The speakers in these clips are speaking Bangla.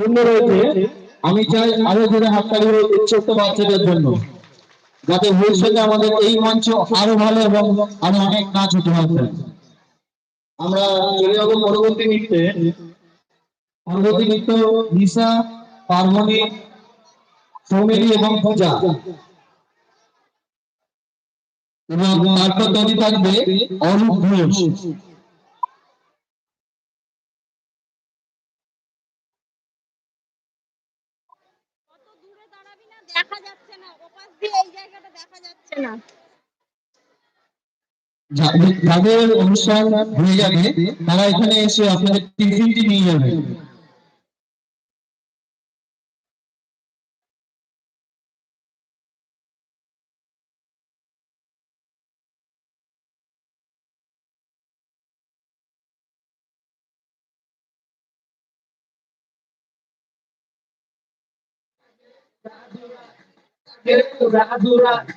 সুন্দর হয়েছে। আমি চাই আরো জোরে হাততালি হোক এই ছোট্ট বাচ্চাদের জন্য, যাতে ভবিষ্যতে আমাদের এই মঞ্চ আরো ভালো এবং আরো অনেক নাচ হতে হবে। আমরা চলে যাবো পরবর্তী নৃত্যে। পরবর্তী নৃত্য নিশা, পার্বণী, সৌমিলি এবং পূজা, এবং তারপর তৈরি থাকবে অরূপ ঘোষ। দেখা যাচ্ছে না, ওপাশ দিয়ে এই জায়গাটা দেখা যাচ্ছে না। যাদের অনুষ্ঠান হয়ে যাবে তারা এখানে এসে আপনাদের টিফিনটি নিয়ে যাবে।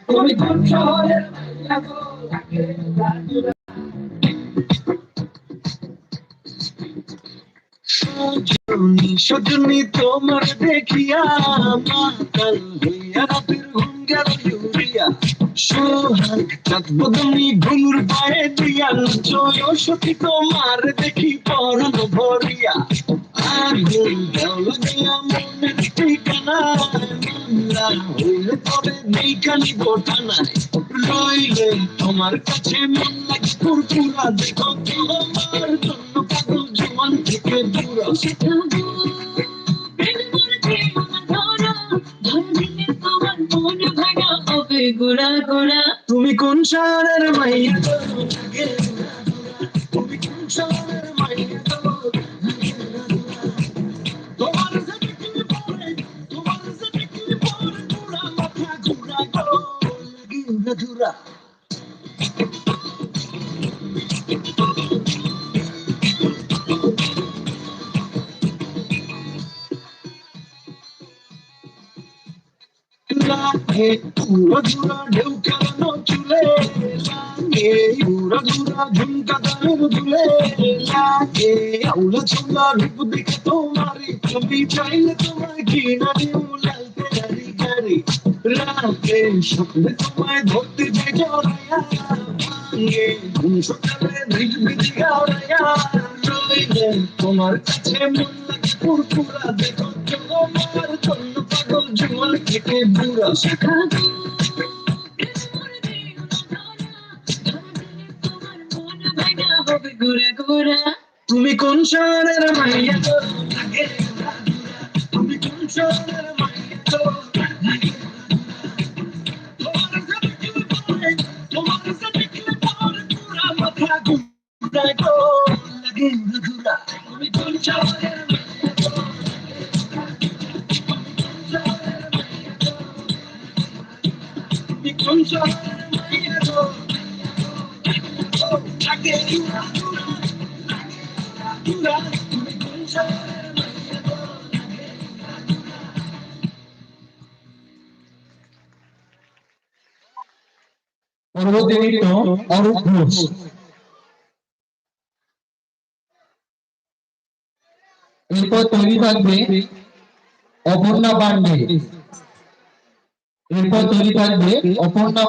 তুমি কোন শহরের সজনী তোমার দেখিয়া মাতাল হইয়া রাতের ঘুম গেল ইউরিয়া সোহাগ চাঁদ বদনি ঘুমুর পায়ে দিয়া জয় সখী তোমার দেখি পরন ভরিয়া আগুন দেওয়া দিয়া মনের ঠিকানা মামলা হইলে তবে নেইখানি গোটানায় রইলে তোমার কাছে মন লাগে পুরপুরা দেখো তোমার জন্য পাগল জীবন থেকে দূর গোড়া গোড়া তুমি কোন শহরের মাইয়া তুমি কোন শহরের মাইয়া তোমার সাথে কি পরে তোমার সাথে কি পরে পুরা মাথা ঘুরা গো লাগি উড়া লাগে উড়া ধুরা ঢেউ খেলানো চুলে লাগে উড়া ধুরা ঝুমকা দানের দুলে লাগে আউলা চুলা রূপ দেখে তোমারই তুমি চাইলে তোমায় কিনা দিও লালতে গাড়ি গাড়ি রাতে স্বপ্নে তোমায় ধরতে যে জড়াইয়া ভাঙে ঘুম সকালে ভিজ ভিজ গাওয়াইয়া রইলে তোমার কাছে মন লাগে পুরপুরা দেখো তোমার জন্য পাগল জীবন থেকে বুড়া শেখা তুমি কোন শহরের মাইয়া তো তুমি কোন শহরের মাইয়া তো তোমার সাথে কি পরে পুরা মাথা ঘুরা গো লাগে ঘুরা তুমি কোন শহরের মাইয়া তো তুমি কোন শহরের মাইয়া তো লাগে ঘুরা ঘুরা তুমি কোন শহরের মাইয়া তো। পরবর্তী নৃত্য অরূপ ঘোষ। এরপর তৈরি থাকবে অপর্ণা পান্ডে। এরপর তৈরি থাকবে অপর্ণা